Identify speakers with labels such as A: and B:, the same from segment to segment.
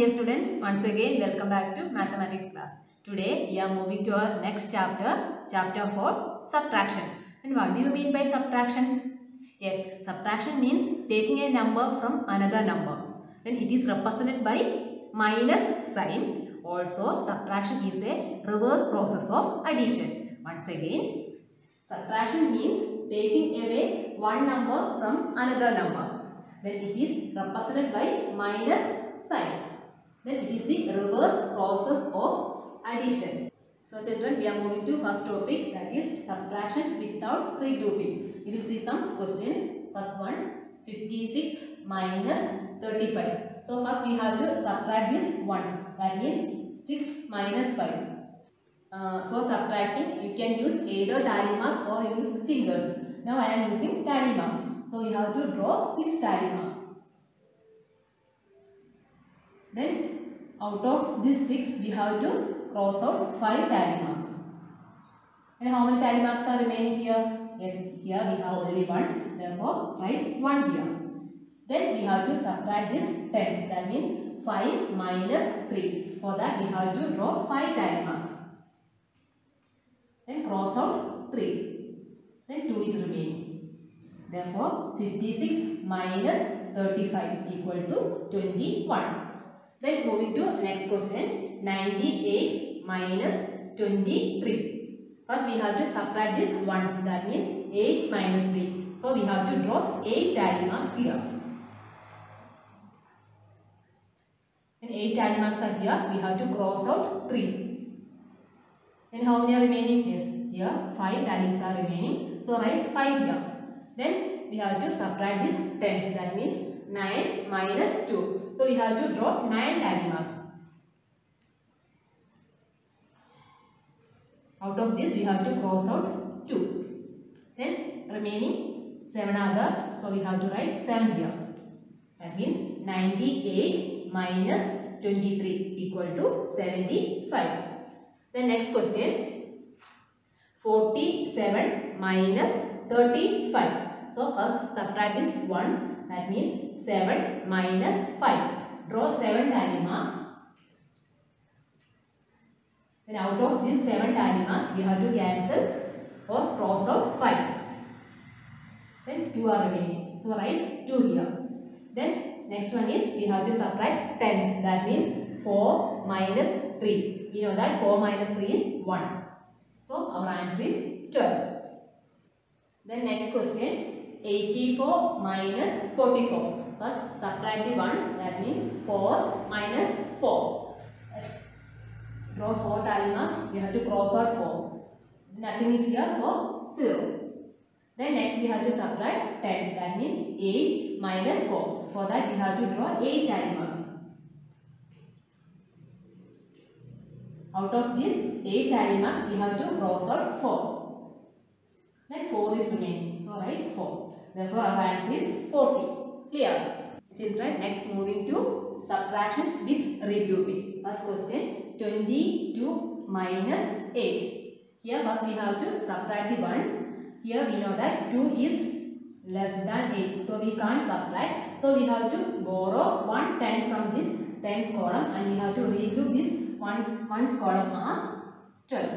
A: dear students, once again welcome back to mathematics class. Today we are moving to our next chapter, chapter 4, subtraction. And what do you mean by subtraction? Yes, subtraction means taking a number from another number. Then it is represented by minus sign. Also, subtraction is a reverse process of addition. Once again, subtraction means taking away one number from another number. Then it is represented by minus sign. Then it is the reverse process of addition. So children, we are moving to first topic, that is subtraction without regrouping. We will see some questions. First one, 56 minus 35. So first we have to subtract this once. That means 6 minus 5. For subtracting, you can use either tally mark or use fingers. Now I am using tally mark. So we have to draw 6 tally marks. Then out of this 6, we have to cross out 5 tally marks. And how many tally marks are remaining here? Yes, here we have only 1. Therefore, write 1 here. Then we have to subtract this tens. That means 5 minus 3. For that, we have to draw 5 tally marks. Then cross out 3. Then 2 is remaining. Therefore, 56 minus 35 equal to 21. Then moving to next question, 98 minus 23. First we have to subtract this once, that means 8 minus 3. So we have to draw 8 tally marks here. And 8 tally marks are here, we have to cross out 3. And how many are remaining? Yes, here 5 tallies are remaining. So write 5 here. Then we have to subtract this tens, that means 9 minus 2. So we have to draw 9 tally marks. Out of this we have to cross out 2. Then remaining 7 are there. So we have to write 7 here. That means 98 minus 23 equal to 75. Then next question, 47 minus 35. So first subtract this once, that means 7 minus 5. Draw 7 tally marks. Then out of these 7 tally marks, we have to cancel or cross out 5. Then 2 are remaining. So write 2 here. Then next one is we have to subtract tens. That means 4 minus 3. We know that 4 minus 3 is 1. So our answer is 12. Then next question, 84 minus 44. First subtract the ones, that means 4 minus 4. Draw 4 tally marks, we have to cross out 4. Nothing is here, so 0. Then next we have to subtract tens, that means 8 minus 4. For that we have to draw 8 tally marks. Out of this 8 tally marks, we have to cross out 4. Then 4 is remaining. So write 4. Therefore our answer is 40. Clear? Children, next moving to subtraction with regrouping. First question, 22 minus 8. Here first we have to subtract the ones. Here we know that 2 is less than 8. So we can't subtract. So we have to borrow 1 10 from this tens column and we have to regroup this ones column as 12.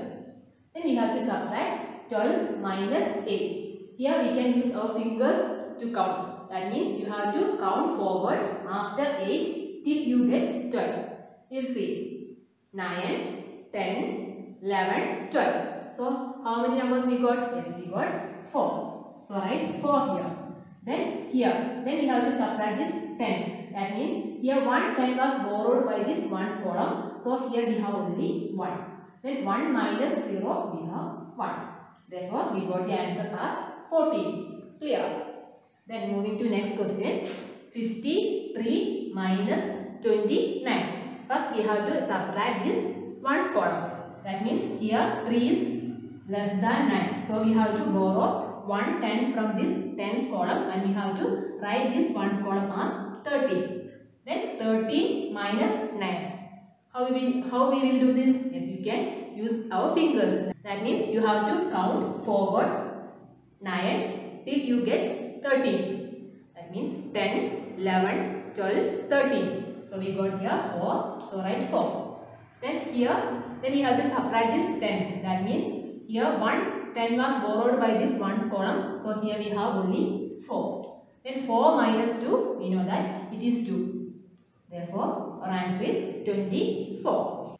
A: Then we have to subtract 12 minus 8. Here we can use our fingers to count. That means you have to count forward after 8 till you get 12. You will see 9, 10, 11, 12. So how many numbers we got? Yes, we got 4. So write 4 here. Then here, then we have to subtract this tens. That means here 1 10 was borrowed by this ones column. So here we have only 1. Then 1 minus 0 we have 1. Therefore we got the answer as 14. Clear? Then moving to next question, 53 minus 29. First we have to subtract this ones column. That means here 3 is less than 9. So we have to borrow 1 10 from this tens column and we have to write this ones column as 13. Then 13 minus 9. How we will do this? Yes, you can use our fingers. That means you have to count forward 9 till you get 13. That means 10, 11, 12, 13. So we got here 4. So write 4. Then we have to subtract this tens. That means here 10 was borrowed by this ones column. So here we have only 4. Then 4 minus 2, we know that it is 2. Therefore, our answer is 24.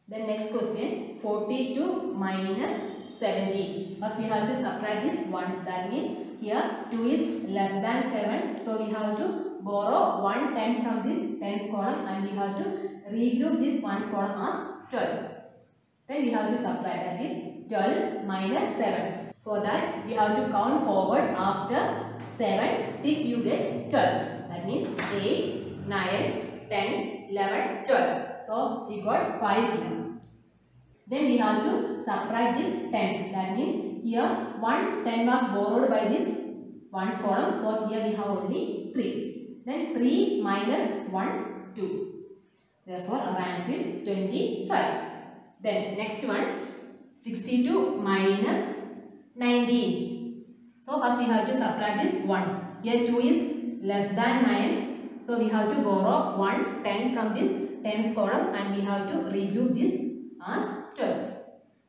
A: Then next question, 42 minus 17. First we have to subtract this ones. That means here 2 is less than 7. So we have to borrow 1 10 from this tens column and we have to regroup this ones column as 12. Then we have to subtract, that is 12 minus 7. For that we have to count forward after 7 till you get 12. That means 8, 9, 10, 11, 12. So we got 5 here. Then we have to subtract this tens. That means here 1 10 was borrowed by this ones column. So here we have only 3. Then 3 minus 1, 2. Therefore our answer is 25. Then next one, 62 minus 19. So first we have to subtract this ones. Here 2 is less than 9. So we have to borrow 1 10 from this tens column and we have to regroup this as 12.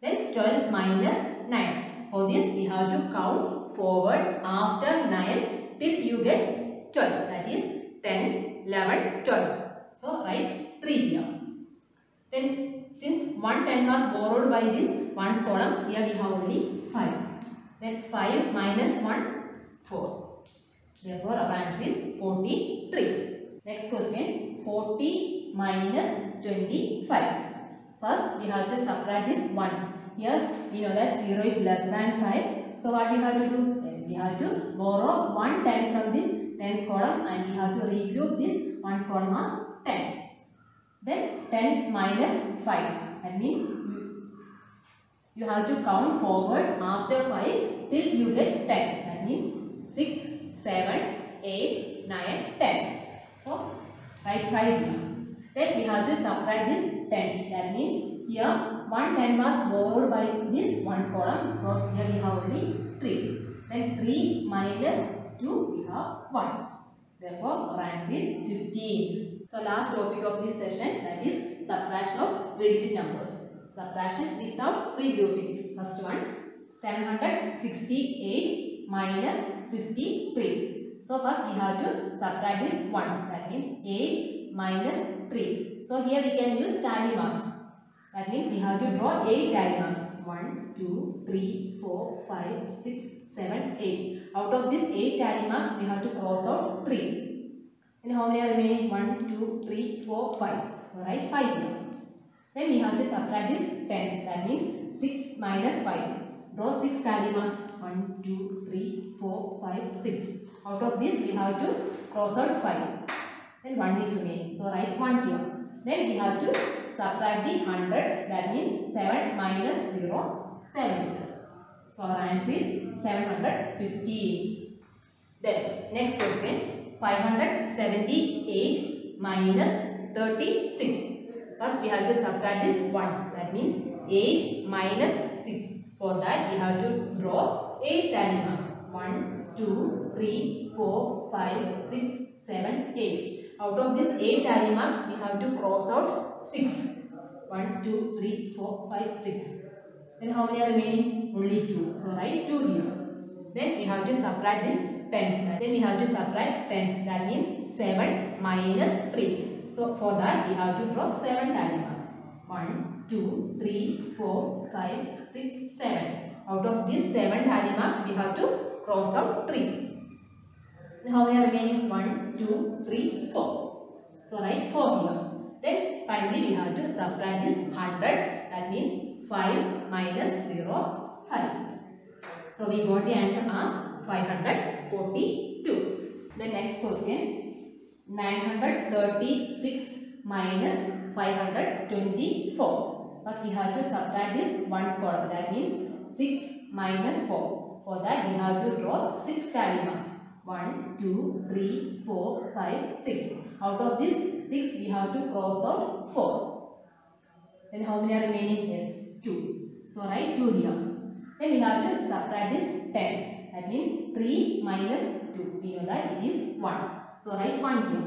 A: Then 12 minus 9. For this we have to count forward after 9 till you get 12. That is 10, 11, 12. So write 3 here. Then since 1 10 was borrowed by this ones column, here we have only 5. Then 5 minus 1, 4. Therefore our answer is 43. Next question, 40 minus 25. First we have to subtract this ones. Here we know that 0 is less than 5. So what we have to do? Yes, we have to borrow 1 10 from this tens column and we have to regroup this ones column as 10. Then 10 minus 5. That means you have to count forward after 5 till you get 10. That means 6, 7, 8, 9, 10. So write 5 here. Then we have to subtract this tens. That means here 1 10 was borrowed by this ones column. So here we have only 3. Then 3 minus 2 we have 1. Therefore our answer is 15. So last topic of this session, that is subtraction of 3-digit numbers. Subtraction without regrouping. First one, 768 minus 53. So first we have to subtract this ones. That means 8 minus 3. So here we can use tally marks. That means we have to draw 8 tally marks. 1, 2, 3, 4, 5, 6, 7, 8. Out of these 8 tally marks, we have to cross out 3. And how many are remaining? 1, 2, 3, 4, 5. So write 5 here. Then we have to subtract this tens. That means 6 minus 5. Draw 6 tally marks. 1, 2, 3, 4, 5, 6. Out of this we have to cross out 5. Then 1 is remaining. So write 1 here. Then we have to subtract the hundreds. That means 7 minus 0, 7. So our answer is 715. Then next question. 578 minus 36. First we have to subtract this ones. That means 8 minus 6. For that we have to draw 8 tally marks. 1, 2, 3, 4, 5, 6, 7, 8. Out of this 8 tally marks we have to cross out 6. 1, 2, 3, 4, 5, 6. Then how many are remaining? Only 2. So write 2 here. Then we have to subtract this tens. Then we have to subtract tens. That means 7 minus 3. So for that we have to draw 7 tally marks. 1, 2, 3, 4, 5, 6, 7. Out of these 7 tally marks we have to cross out 3. Then how many are remaining? 1, 2, 3, 4. So write 4 here. Then finally we have to subtract this hundreds. That means 5 minus 0, 5. So we got the answer as 542. The next question, 936 minus 524. First we have to subtract this ones column. That means 6 minus 4. For that we have to draw 6 tally marks. 1, 2, 3, 4, 5, 6. Out of this 6 we have to cross out 4. Then how many are remaining? Yes, 2. So write 2 here. Then we have to subtract this tens. That means 3 minus 2. We know that it is 1. So write 1 here.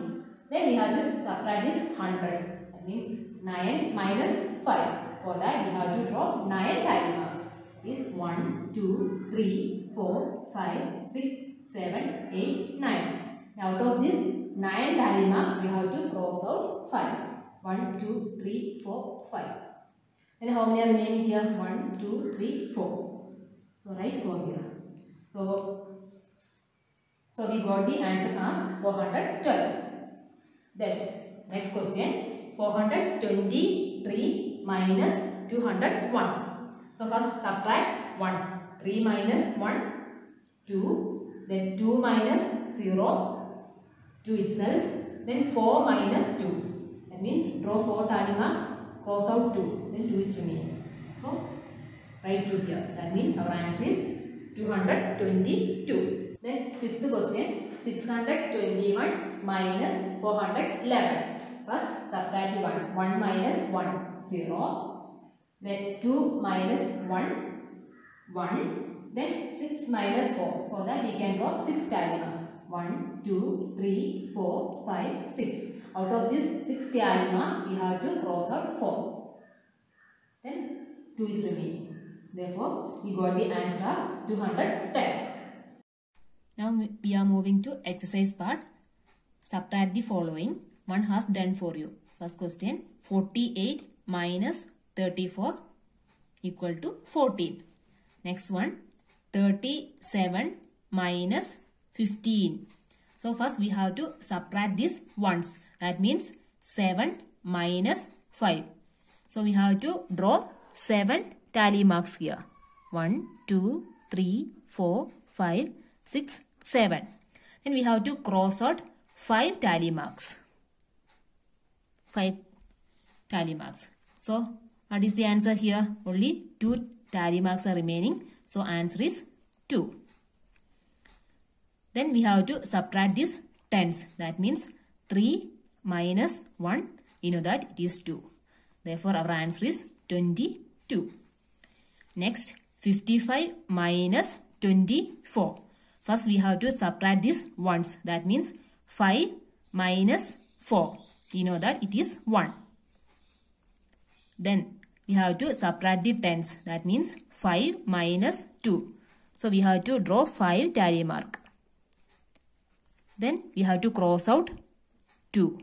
A: Then we have to subtract these hundreds. That means 9 minus 5. For that we have to draw 9 tally marks. This 1, 2, 3, 4, 5, 6, 7, 8, 9. Out of this 9 tally marks we have to cross out 5. 1, 2, 3, 4, 5. Then how many are remaining here? 1, 2, 3, 4. So write 4 here. So we got the answer as 412. Then next question, 423 minus 201. So first subtract 1. 3 minus 1, 2. Then 2 minus 0, 2 itself. Then 4 minus 2. That means draw 4 tally marks, cross out 2. Then 2 is remaining. So write 2 here. That means our answer is 222. Then fifth question, 621 minus 411. First subtract the ones. 1 minus 1, 0. Then 2 minus 1, 1. Then 6 minus 4. For that we can draw 6 tally marks. 1, 2, 3, 4, 5, 6. Out of these 6 tally marks we have to cross out 4. Then 2 is remaining. Therefore we got the answer as 210.
B: Now we are moving to exercise part. Subtract the following. One has done for you. First question, 48 minus 34 equal to 14. Next one, 37 minus 15. So first we have to subtract these ones. That means 7 minus 5. So we have to draw 7 tally marks here. 1, 2, 3, 4, 5, 6, 7. Then we have to cross out 5 tally marks. 5 tally marks. So what is the answer here? Only 2 tally marks are remaining. So answer is 2. Then we have to subtract these tens. That means 3 minus 1. You know that it is 2. Therefore our answer is 22. Next, 55 minus 24. First we have to subtract these ones. That means 5 minus 4. You know that it is 1. Then we have to subtract the tens. That means 5 minus 2. So we have to draw 5 tally mark. Then we have to cross out 2.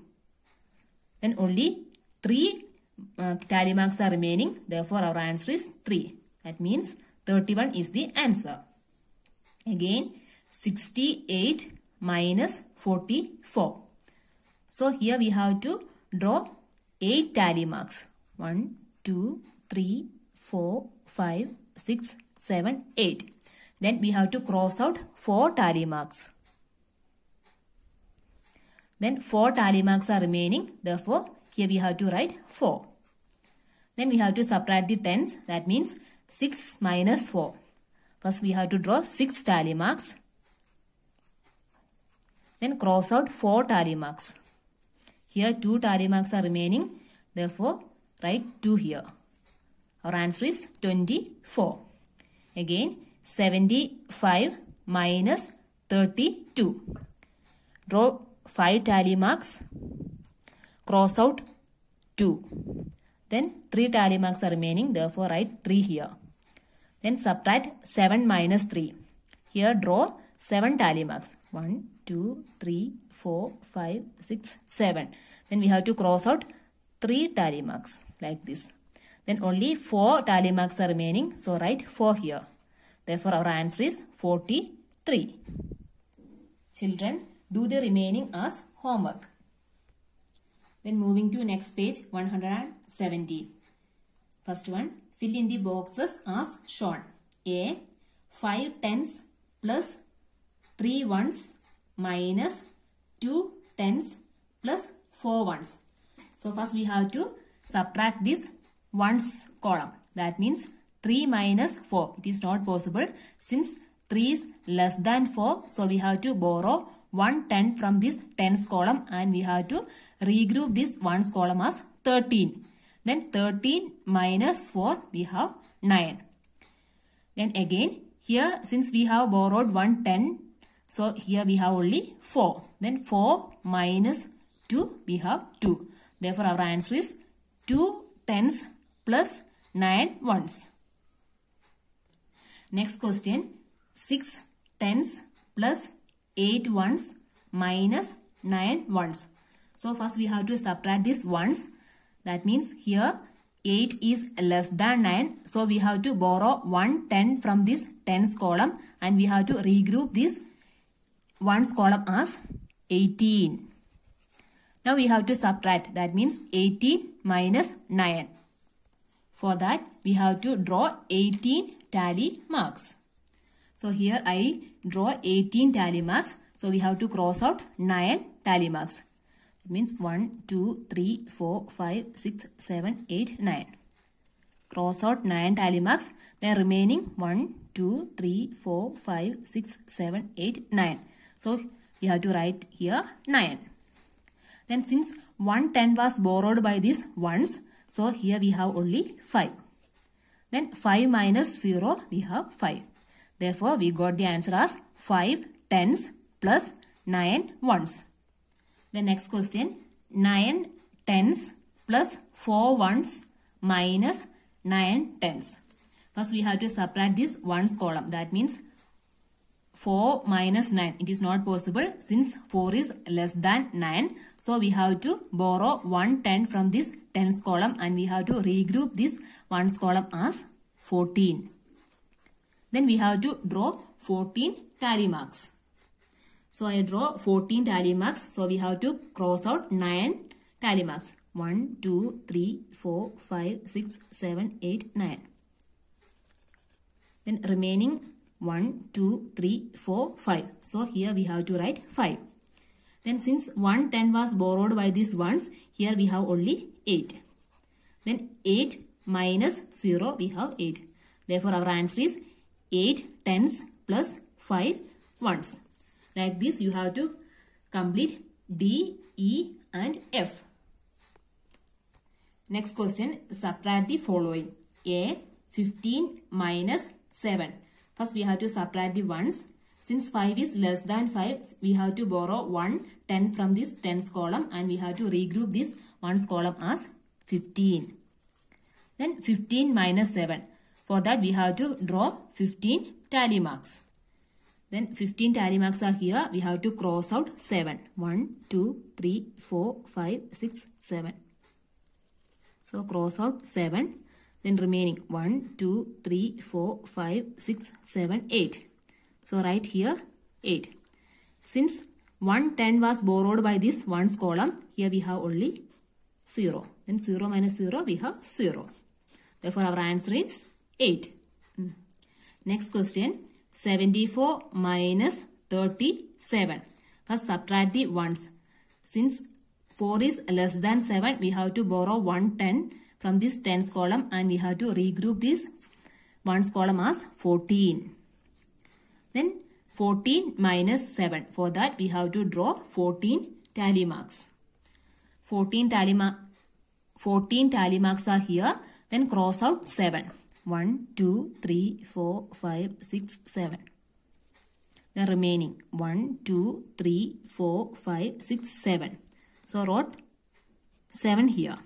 B: Then only 3 tally marks are remaining. Therefore our answer is 3. That means 31 is the answer. Again, 68 minus 44. So here we have to draw 8 tally marks. 1, 2, 3, 4, 5, 6, 7, 8. Then we have to cross out 4 tally marks. Then 4 tally marks are remaining. Therefore, here we have to write 4. Then we have to subtract the tens. That means 6 minus 4. First we have to draw 6 tally marks. Then cross out 4 tally marks. Here 2 tally marks are remaining. Therefore, write 2 here. Our answer is 24. Again, 75 minus 32. Draw 5 tally marks. Cross out 2. Then 3 tally marks are remaining. Therefore, write 3 here. Then subtract 7 minus 3. Here draw 7 tally marks. 1, 2, 3, 4, 5, 6, 7. Then we have to cross out 3 tally marks like this. Then only 4 tally marks are remaining. So write 4 here. Therefore our answer is 43. Children, do the remaining as homework. Then moving to next page 170. First one, fill in the boxes as shown. A, 5 tens plus 3 ones minus 2 tens plus 4 ones. So first we have to subtract this ones column. That means 3 minus 4. It is not possible since 3 is less than 4. So we have to borrow 1 10 from this tens column and we have to regroup this ones column as 13. Then 13 minus 4 we have 9. Then again here since we have borrowed 1 10, so here we have only 4. Then 4 minus 2, we have 2. Therefore, our answer is 2 tens plus 9 ones. Next question, 6 tens plus 8 ones minus 9 ones. So first we have to subtract these ones. That means here 8 is less than 9. So we have to borrow 1 10 from this tens column and we have to regroup this ones column as 18. Now we have to subtract. That means 18 minus 9. For that we have to draw 18 tally marks. So here I draw 18 tally marks. So we have to cross out 9 tally marks. It means 1, 2, 3, 4, 5, 6, 7, 8, 9. Cross out 9 tally marks. Then remaining 1, 2, 3, 4, 5, 6, 7, 8, 9. So you have to write here 9. Then since 1 10 was borrowed by these ones, so here we have only 5. Then 5 minus 0, we have 5. Therefore, we got the answer as 5 tens plus 9 ones. The next question, 9 tens plus 4 ones minus 9 tens. First, we have to subtract this ones column. That means 4 minus 9. It is not possible since 4 is less than 9. So, we have to borrow 1 10 from this tens column and we have to regroup this ones column as 14. Then we have to draw 14 tally marks. So I draw 14 tally marks. So we have to cross out 9 tally marks. 1, 2, 3, 4, 5, 6, 7, 8, 9. Then remaining 1, 2, 3, 4, 5. So here we have to write 5. Then since 1 10 was borrowed by these ones, here we have only 8. Then 8 minus 0, we have 8. Therefore our answer is 8 tens plus 5 ones. Like this you have to complete D, E and F. Next question, subtract the following. A, 15 minus 7. First we have to subtract the ones. Since 5 is less than 5, we have to borrow 1 10 from this tens column and we have to regroup this ones column as 15. Then 15 minus 7. For that we have to draw 15 tally marks. Then 15 tally marks are here. We have to cross out 7. 1, 2, 3, 4, 5, 6, 7. So cross out 7. Then remaining 1, 2, 3, 4, 5, 6, 7, 8. So write here 8. Since 1 10 was borrowed by this ones column, here we have only 0. Then 0 minus 0, we have 0. Therefore our answer is 8. Next question, 74 minus 37. First subtract the ones. Since 4 is less than 7, we have to borrow 1 10 from this tens column and we have to regroup this ones column as 14. Then 14 minus 7. For that we have to draw 14 tally marks. 14 tally marks are here. Then cross out 7. 1, 2, 3, 4, 5, 6, 7. The remaining 1, 2, 3, 4, 5, 6, 7. So wrote 7 here.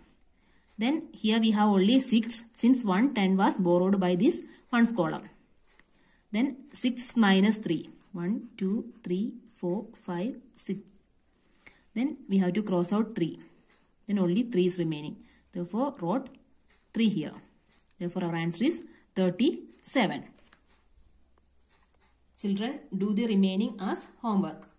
B: Then here we have only 6 since 1 10 was borrowed by this ones column. Then 6 minus 3. 1, 2, 3, 4, 5, 6. Then we have to cross out 3. Then only 3 is remaining. Therefore wrote 3 here. Therefore our answer is 37. Children, do the remaining as homework.